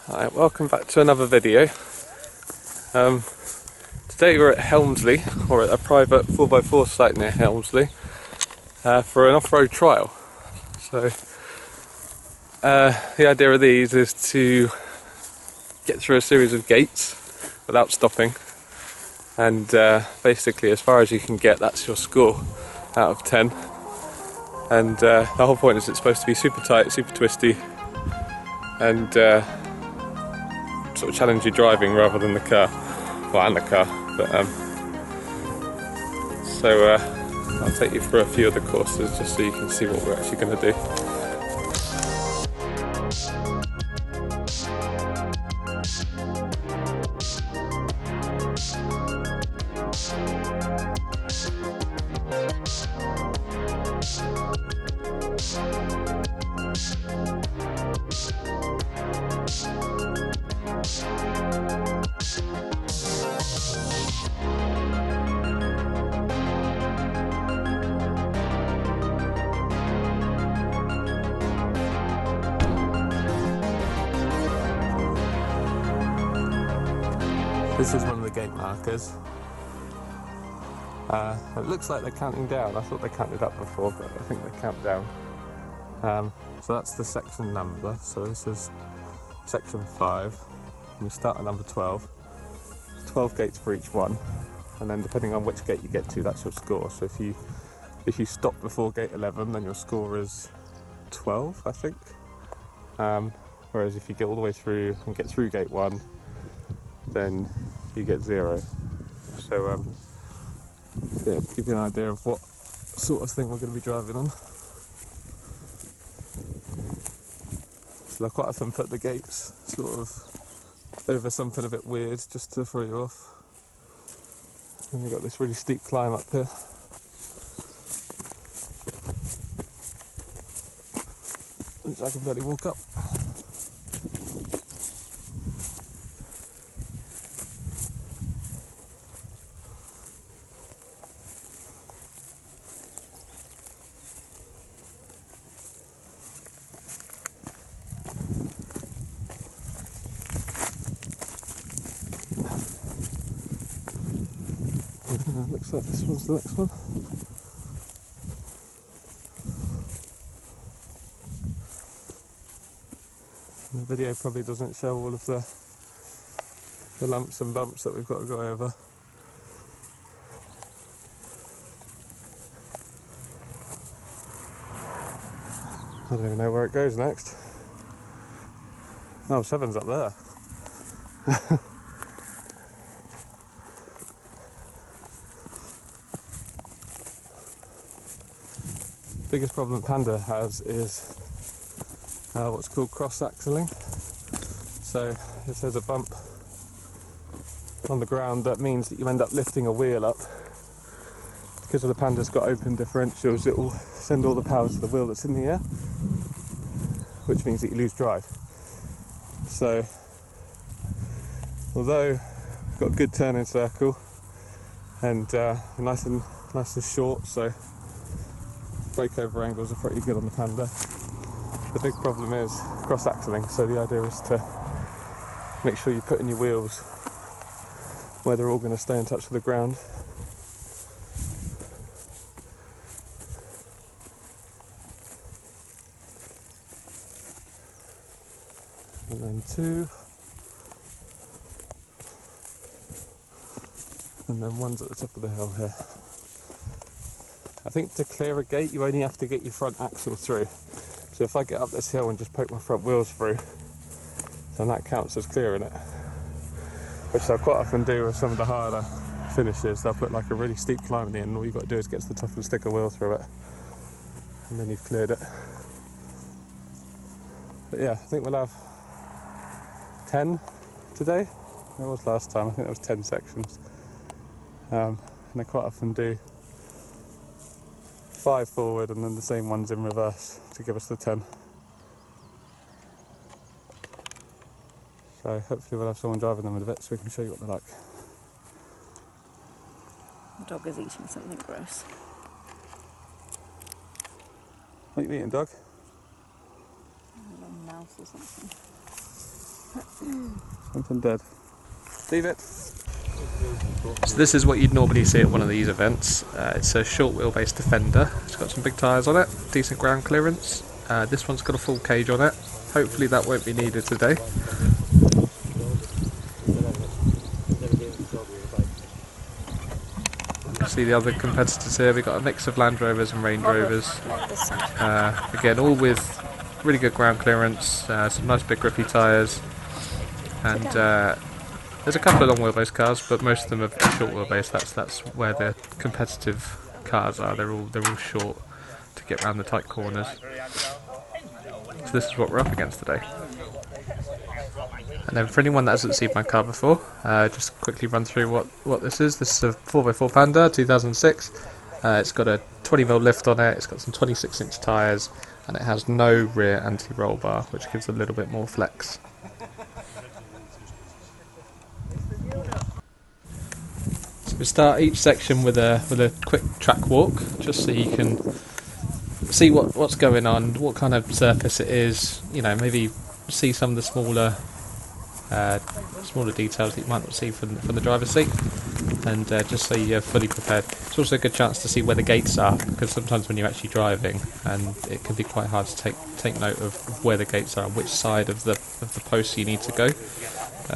Hi, welcome back to another video. Today we're at Helmsley, or at a private 4x4 site near Helmsley, for an off-road trial. So the idea of these is to get through a series of gates without stopping, and basically as far as you can get, that's your score out of 10. And the whole point is it's supposed to be super tight, super twisty, and sort of challenge your driving rather than the car, well, and the car. But so I'll take you through a few of the courses just so you can see what we're actually going to do. This is one of the gate markers. It looks like they're counting down. I thought they counted up before, but I think they count down. So that's the section number. So this is section 5. And we start at number 12. 12 gates for each one, and then depending on which gate you get to, that's your score. So if you stop before gate 11, then your score is 12, I think. Whereas if you get all the way through and get through gate 1, then you get 0. So yeah, to give you an idea of what sort of thing we're going to be driving on. So I quite often put the gates sort of over something a bit weird just to throw you off. And we've got this really steep climb up here. Which I can barely walk up. Looks like this one's the next one. The video probably doesn't show all of the lumps and bumps that we've got to go over. I don't even know where it goes next. Oh, 7's up there. Biggest problem Panda has is what's called cross-axling. So if there's a bump on the ground, that means that you end up lifting a wheel up. Because of the Panda's got open differentials, it will send all the power to the wheel that's in the air, which means that you lose drive. So although we've got a good turning circle and nice and short, so breakover angles are pretty good on the Panda, the big problem is cross-axling. So the idea is to make sure you put in your wheels where they're all going to stay in touch with the ground. And then 2. And then 1's at the top of the hill here. I think to clear a gate, you only have to get your front axle through. So if I get up this hill and just poke my front wheels through, then that counts as clearing it. Which I quite often do with some of the harder finishes. They'll put like a really steep climb in the end, and all you've got to do is get to the top and stick a wheel through it. And then you've cleared it. But yeah, I think we'll have 10 today. It was last time, I think there was 10 sections. And I quite often do 5 forward and then the same ones in reverse to give us the 10. So hopefully we'll have someone driving them in a bit so we can show you what they're like. The dog is eating something gross. What are you eating, dog? A little mouse or something. Something dead. Leave it. So this is what you'd normally see at one of these events. It's a short wheelbase Defender. It's got some big tyres on it, decent ground clearance. This one's got a full cage on it. Hopefully that won't be needed today. You can see the other competitors here. We've got a mix of Land Rovers and Range Rovers. Again, all with really good ground clearance, some nice big grippy tyres, and there's a couple of long wheelbase cars, but most of them are short wheelbase. That's where the competitive cars are. They're all short to get around the tight corners. So this is what we're up against today. And then for anyone that hasn't seen my car before, just quickly run through what this is. This is a 4x4 Panda 2006. It's got a 20mm lift on it. It's got some 26-inch tyres, and it has no rear anti-roll bar, which gives a little bit more flex. So we start each section with a quick track walk, just so you can see what's going on, what kind of surface it is. You know, maybe see some of the smaller details that you might not see from the driver's seat, and just so you're fully prepared. It's also a good chance to see where the gates are, because sometimes when you're actually driving, and it can be quite hard to take note of where the gates are, which side of the post you need to go.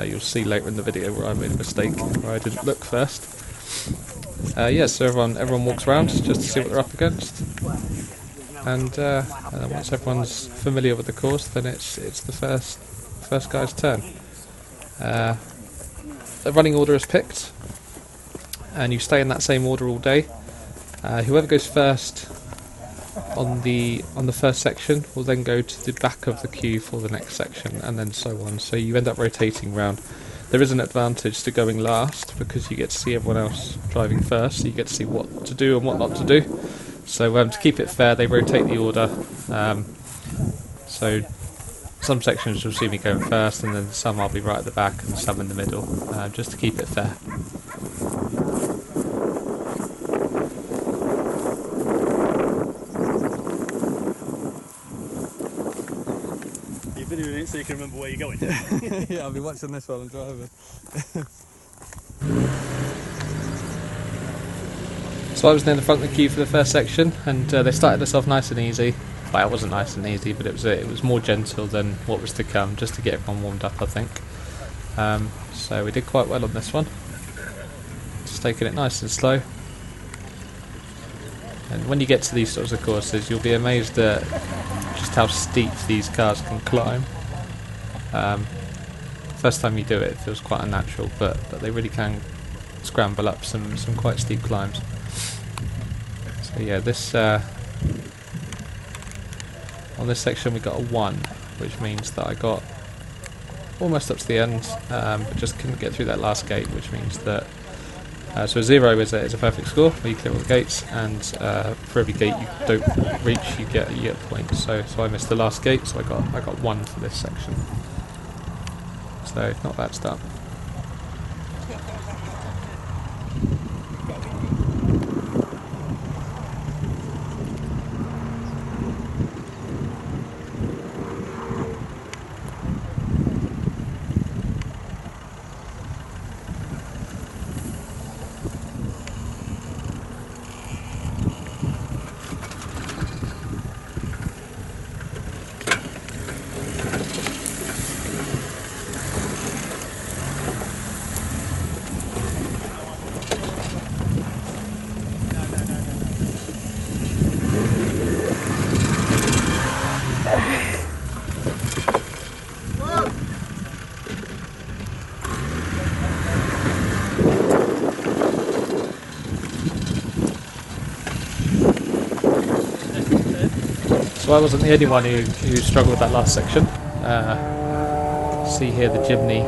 You'll see later in the video where I made a mistake, where I didn't look first. So everyone walks around just to see what they're up against, and then once everyone's familiar with the course, then it's the first guy's turn. The running order is picked, and you stay in that same order all day. Whoever goes first on the first section will then go to the back of the queue for the next section, and then so on. So you end up rotating round. There is an advantage to going last, because you get to see everyone else driving first, so you get to see what to do and what not to do. So to keep it fair, they rotate the order. So some sections you'll see me going first, and then some I'll be right at the back and some in the middle, just to keep it fair. You're videoing it so you can remember where you're going. Yeah, I'll be watching this while I'm driving. So I was near the front of the queue for the first section, and they started us off nice and easy. Well, it wasn't nice and easy, but it was more gentle than what was to come, just to get everyone warmed up, I think. So we did quite well on this one. Just taking it nice and slow. And when you get to these sorts of courses, you'll be amazed at just how steep these cars can climb. First time you do it, it feels quite unnatural, but they really can scramble up some quite steep climbs. So yeah, this on this section we got a 1, which means that I got almost up to the end, but just couldn't get through that last gate, which means that so a 0 is a perfect score where you clear all the gates, and for every gate you don't reach, you get points. So I missed the last gate, so I got 1 for this section. So not a bad start. So I wasn't the only one who struggled with that last section. See here the Jimny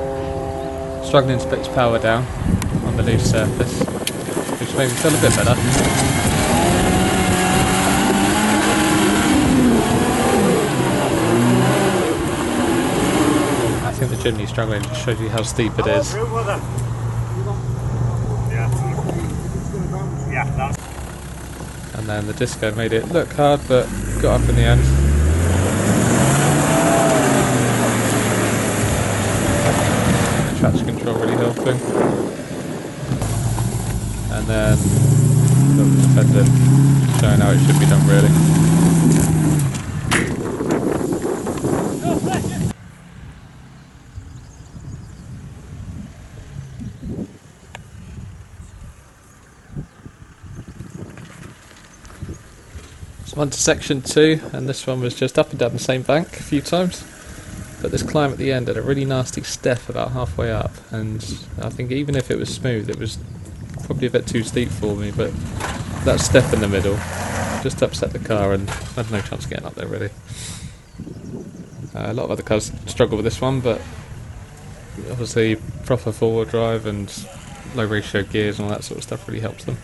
struggling to put its power down on the loose surface, which made me feel a bit better. I think the Jimny struggling just shows you how steep it is. And then the Disco made it look hard, but got up in the end. traction control really helping. And then the defender showing how it should be done really. So on to section 2, and this one was just up and down the same bank a few times. But this climb at the end had a really nasty step about halfway up, and I think even if it was smooth, it was probably a bit too steep for me, but that step in the middle just upset the car and I had no chance of getting up there really. A lot of other cars struggle with this one, but obviously proper four-wheel drive and low ratio gears and all that sort of stuff really helps them.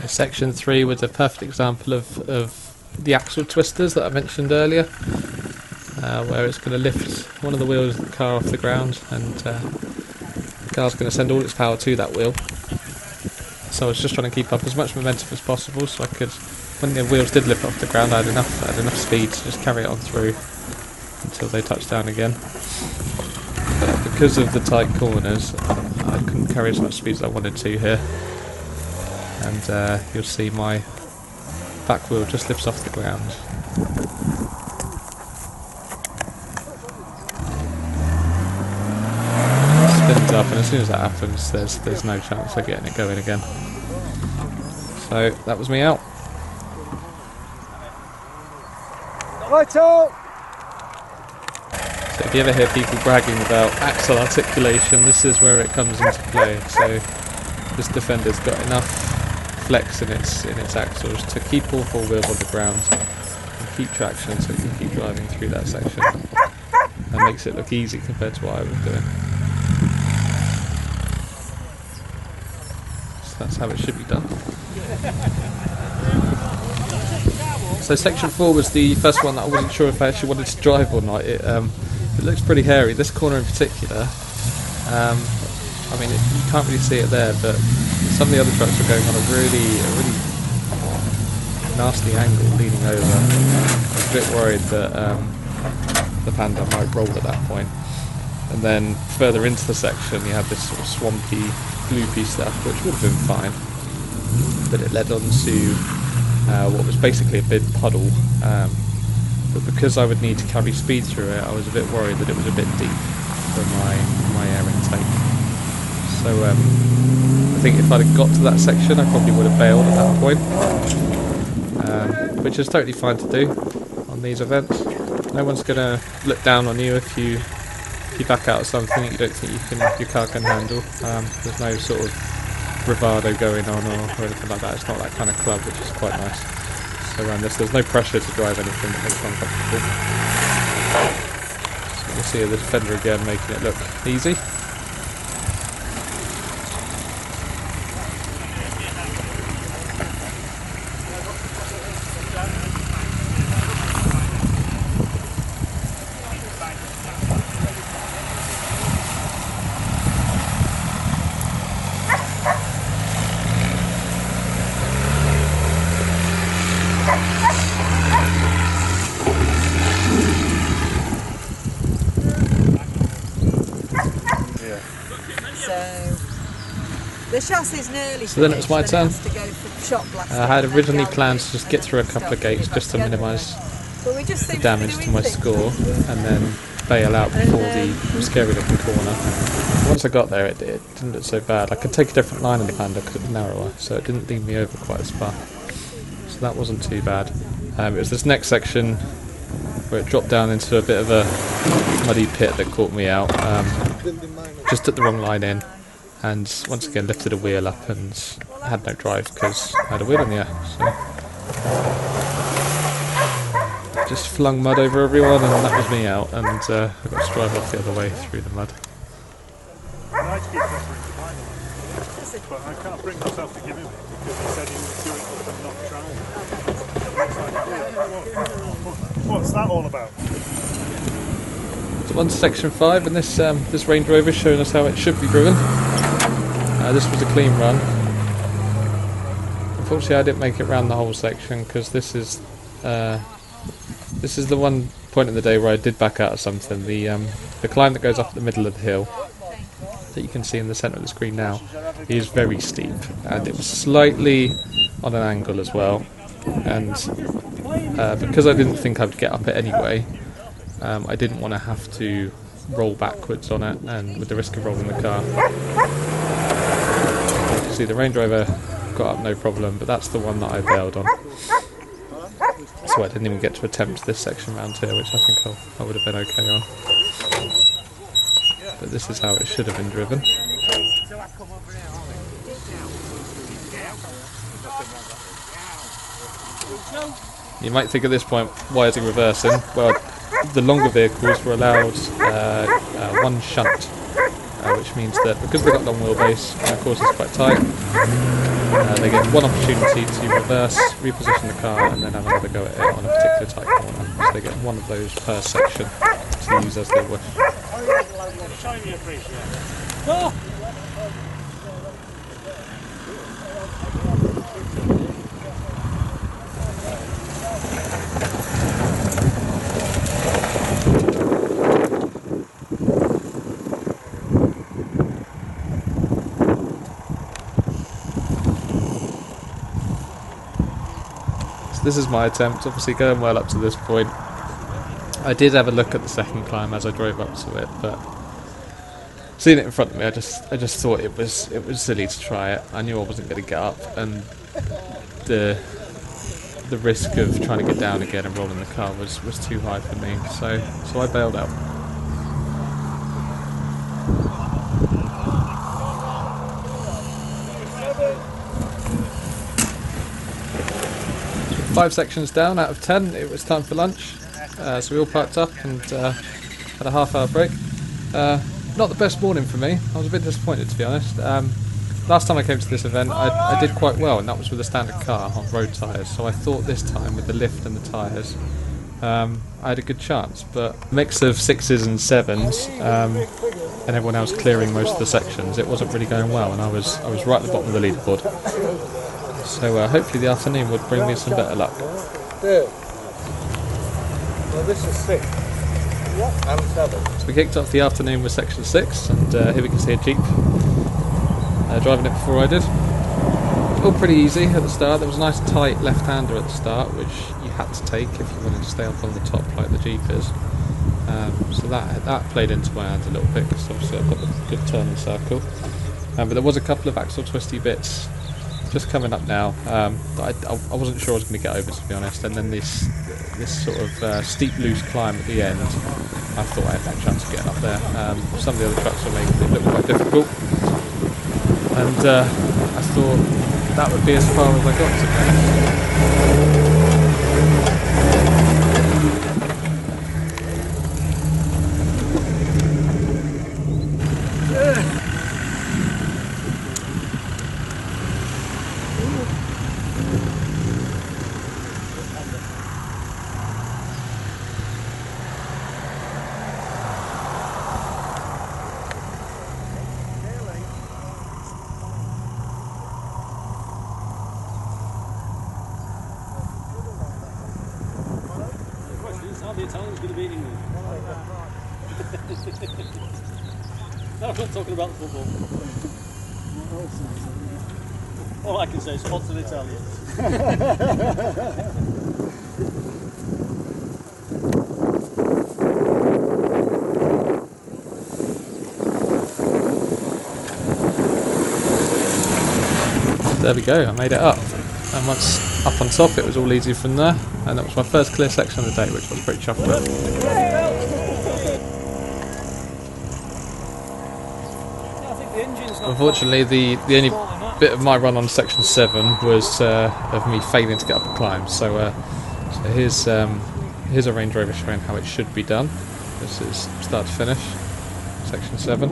Section 3 was a perfect example of the axle twisters that I mentioned earlier, where it's going to lift one of the wheels of the car off the ground, and the car's going to send all its power to that wheel. So I was just trying to keep up as much momentum as possible, so I could, when the wheels did lift off the ground, I had enough speed to just carry it on through until they touched down again. But because of the tight corners, I couldn't carry as much speed as I wanted to here. And you'll see my back wheel just lifts off the ground. Spins up, and as soon as that happens, there's no chance of getting it going again. So that was me out. So if you ever hear people bragging about axle articulation, this is where it comes into play. So this Defender's got enough flex in its axles to keep all four wheels on the ground and keep traction so it can keep driving through that section. That makes it look easy compared to what I was doing. So that's how it should be done. So section 4 was the first one that I wasn't sure if I actually wanted to drive or not. It looks pretty hairy, this corner in particular. I mean, you can't really see it there, but some of the other trucks are going on a really nasty angle, leaning over. I was a bit worried that the Panda might roll at that point. And then further into the section, you have this sort of swampy, gloopy stuff, which would have been fine. But it led on to what was basically a big puddle. But because I would need to carry speed through it, I was a bit worried that it was a bit deep for my air intake. So I think if I'd have got to that section, I probably would have bailed at that point, which is totally fine to do on these events. No one's going to look down on you if you back out of something that you don't think your car can handle. There's no sort of bravado going on or anything like that. It's not that kind of club, which is quite nice. So around this, there's no pressure to drive anything that makes one comfortable. So you'll see the Defender again making it look easy. The chassis is nearly So then it was my finished, then turn. it has to go for shot blasting I had and then originally galvanizing planned to just and get then through a couple of start putting gates it just to back together. minimise But we just the seem damage be to my doing score things. and then bail out And before then- the scary looking corner. Once I got there, it didn't look so bad. I could take a different line in the plander because it was narrower, so it didn't leave me over quite as far. So that wasn't too bad. It was this next section where it dropped down into a bit of a muddy pit that caught me out. Just took the wrong line in, and once again lifted a wheel up and had no drive because I had a wheel in the air. So just flung mud over everyone, and that was me out, and I got to drive off the other way through the mud. I like to keep preferring to climb it, but I can't bring myself to give him it because he said he would do it but not try. What's that all about? So on to section 5, and this Range Rover is showing us how it should be driven. This was a clean run. Unfortunately, I didn't make it round the whole section because this is the one point in the day where I did back out of something. The climb that goes up the middle of the hill that you can see in the centre of the screen now is very steep, and it was slightly on an angle as well. And because I didn't think I would get up it anyway, I didn't want to have to roll backwards on it, and with the risk of rolling the car. You see, the Range Rover got up no problem, but that's the one that I bailed on. So I didn't even get to attempt this section round here, which I think I would have been okay on. But this is how it should have been driven. You might think at this point, why is he reversing? Well, the longer vehicles were allowed one shunt, which means that because they've got long wheelbase and the course is quite tight, they get one opportunity to reverse, reposition the car, and then have another go at it on a particular tight corner. So they get one of those per section to use as they wish. This is my attempt, obviously going well up to this point. I did have a look at the second climb as I drove up to it, but seeing it in front of me, I just thought it was silly to try it. I knew I wasn't going to get up, and the risk of trying to get down again and rolling the car was too high for me. So I bailed out. Five sections down out of 10, it was time for lunch, so we all parked up and had a half-hour break. Not the best morning for me. I was a bit disappointed, to be honest. Last time I came to this event, I did quite well, and that was with a standard car on road tyres. So I thought this time, with the lift and the tyres, I had a good chance. But a mix of 6s and 7s, and everyone else clearing most of the sections, it wasn't really going well, and I was right at the bottom of the leaderboard. So hopefully the afternoon would bring me some better luck. Well, this is 6. And 7. So we kicked off the afternoon with section 6, and here we can see a Jeep driving it before I did. All pretty easy at the start. There was a nice tight left-hander at the start, which you had to take if you wanted to stay up on the top like the Jeep is. So that played into my hands a little bit, because obviously I've got the good turn and circle. But there was a couple of axle twisty bits just coming up now that I wasn't sure I was going to get over, to be honest. And then this sort of steep loose climb at the end, I thought I had no chance of getting up there. Some of the other trucks were making it look quite difficult, and I thought that would be as far as I got, to be honest. The Italians going to beat England. No, I'm not talking about the football. All I can say is hot and Italian. There we go, I made it up. And once up on top, it was all easy from there. And that was my first clear section of the day, which I was pretty chuffed with. Unfortunately, the only bit of my run on section 7 was of me failing to get up a climb. So here's a Range Rover showing how it should be done. This is start to finish, section 7.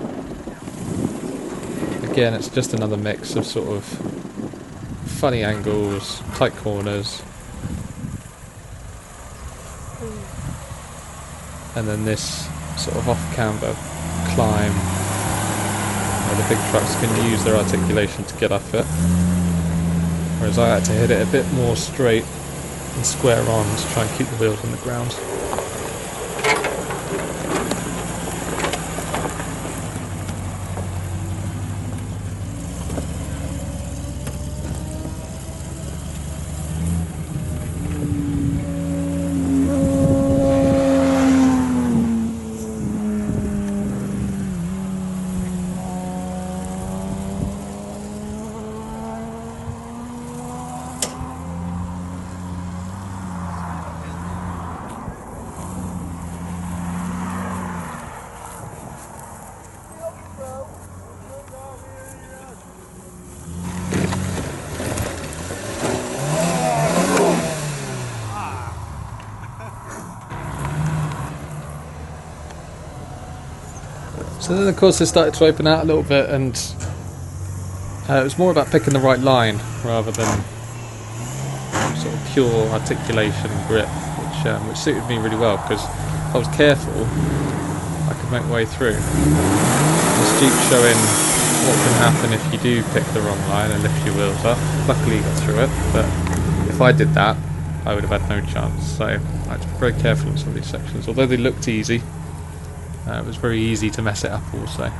Again, it's just another mix of sort of funny angles, tight corners, and then this sort of off-camber climb where the big trucks can use their articulation to get up it, whereas I had to hit it a bit more straight and square on to try and keep the wheels on the ground. So then of course it started to open out a little bit, and it was more about picking the right line rather than sort of pure articulation and grip, which suited me really well, because if I was careful I could make my way through. This Jeep's showing what can happen if you do pick the wrong line and lift your wheels up. Luckily you got through it, but if I did that I would have had no chance, so I had to be very careful in some of these sections. Although they looked easy, it was very easy to mess it up also.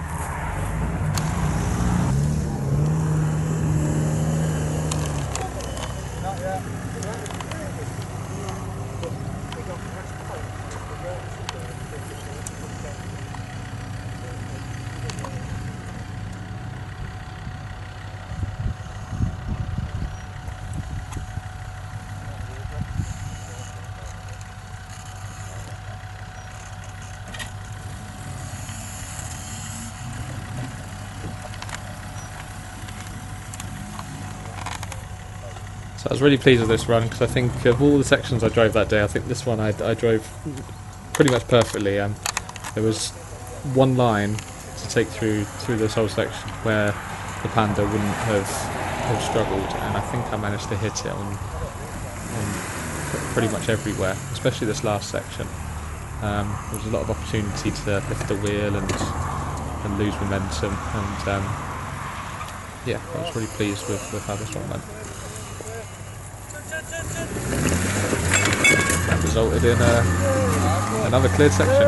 So I was really pleased with this run, because I think of all the sections I drove that day, I think this one I drove pretty much perfectly. There was one line to take through this whole section where the Panda wouldn't have struggled, and I think I managed to hit it on pretty much everywhere, especially this last section. There was a lot of opportunity to lift the wheel and lose momentum, and yeah, I was really pleased with how this one went. That resulted in another cleared section.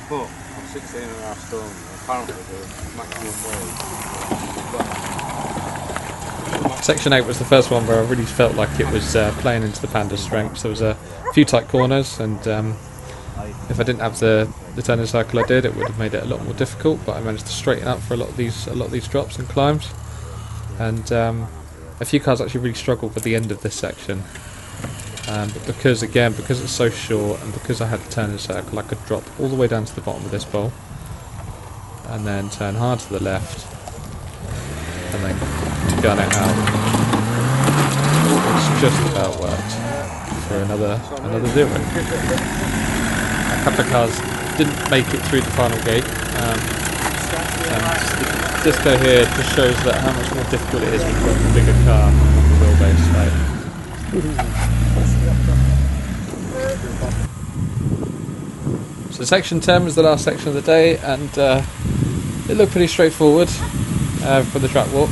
But 16.5 stone, apparently the maximum weight. Section 8 was the first one where I really felt like it was playing into the Panda's strengths. There was a few tight corners, and if I didn't have the turning circle I did, it would have made it a lot more difficult, but I managed to straighten up for a lot of these drops and climbs. And a few cars actually really struggled with the end of this section, but because it's so short, and because I had the turning circle, I could drop all the way down to the bottom of this bowl and then turn hard to the left and then to gun it out. It's just about worked for another zero. A couple of cars didn't make it through the final gate, and the disco here just shows that how much more difficult it is when you've got a bigger car on the wheelbase. So section 10 was the last section of the day, and it looked pretty straightforward for the track walk.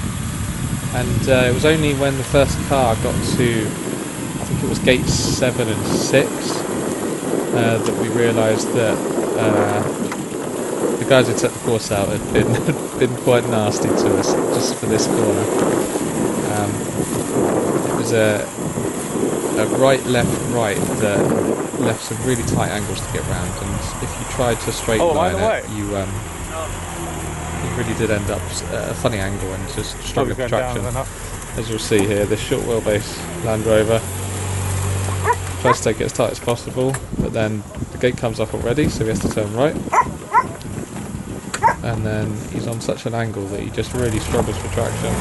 And it was only when the first car got to, I think it was gates 7 and 6, that we realised that the guys who took the course out had been quite nasty to us just for this corner. It was a right, left, right that left some really tight angles to get round, and if you tried to straight line it, you really did end up at a funny angle and just struggling for traction. As you'll see here, this short wheelbase Land Rover tries to take it as tight as possible, but then the gate comes up already, so he has to turn right. And then he's on such an angle that he just really struggles for traction.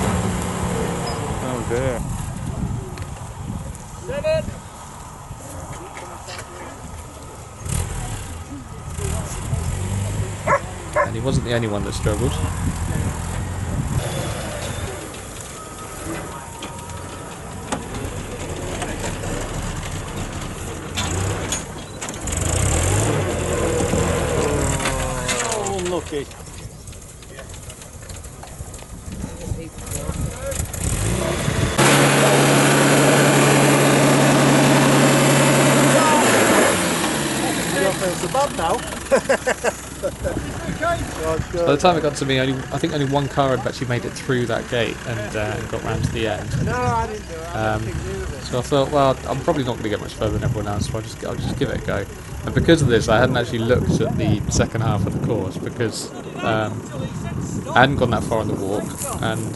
Oh dear. And he wasn't the only one that struggled. Oh, unlucky. You don't feel so bad now. By the time it got to me, I think only one car had actually made it through that gate and got round to the end. No, I didn't do it. So I thought, well, I'm probably not going to get much further than everyone else, so I'll just give it a go. And because of this, I hadn't actually looked at the second half of the course because I hadn't gone that far on the walk, and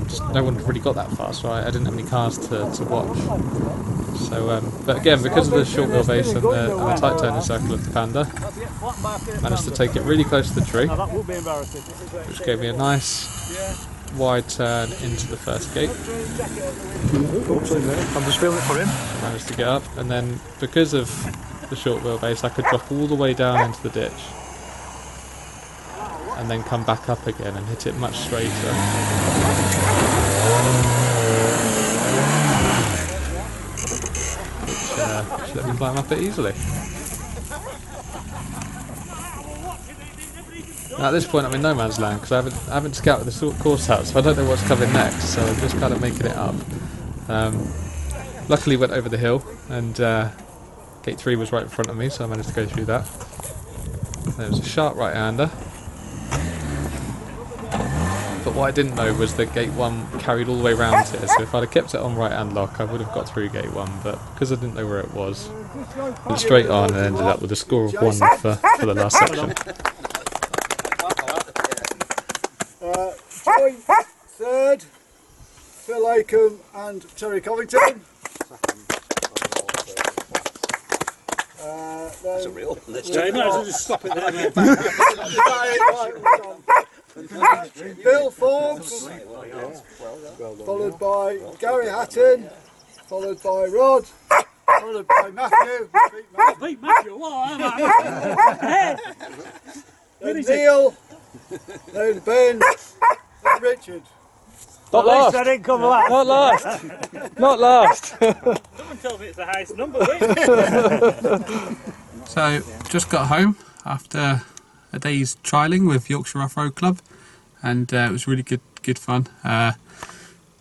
just no one really got that far, so I didn't have any cars to watch. So, but again, because of the short wheelbase and the tight turning circle of the Panda, managed to take it really close to the tree, That would be embarrassing. which gave me a nice wide turn into the first gate. I'm just feeling it for him. Managed to get up, and then because of the short wheelbase, I could drop all the way down into the ditch, and then come back up again and hit it much straighter. Which let me climb up it easily. Now at this point I'm in no man's land because I haven't scouted the course out, so I don't know what's coming next, so I'm just kind of making it up. Luckily went over the hill, and gate 3 was right in front of me, so I managed to go through that. There was a sharp right-hander, but what I didn't know was that gate 1 carried all the way round here, so if I'd have kept it on right-hand lock I would have got through gate 1, but because I didn't know where it was, went straight on and ended up with a score of 1 for the last section. Joint third, Phil Acomb and Terry Covington. That's a real list. Yeah, you might as well just stop it there. Bill Forbes, followed by Gary Hatton, followed by Rod, followed by Matthew, Beat Matthew, what am I? then Neil, then Ben, then Richard. At least I didn't come last. Not last! Not last! Someone told me it's the highest number, So, just got home after a day's trialling with Yorkshire Off-Road Club, and it was really good fun.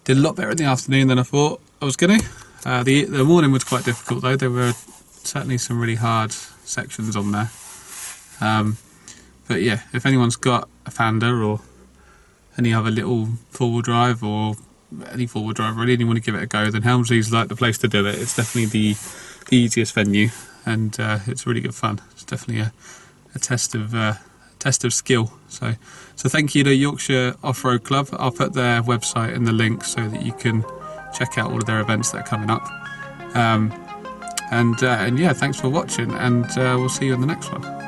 Did a lot better in the afternoon than I thought I was going to. The morning was quite difficult though, there were certainly some really hard sections on there. But yeah, if anyone's got a Panda or any other little four-wheel drive or any four-wheel drive really, and you want to give it a go, then Helmsley's like the place to do it. It's definitely the easiest venue, and it's really good fun. It's definitely a test of skill. So thank you to Yorkshire Off-Road Club. I'll put their website in the link so that you can check out all of their events that are coming up. And yeah, thanks for watching, and we'll see you in the next one.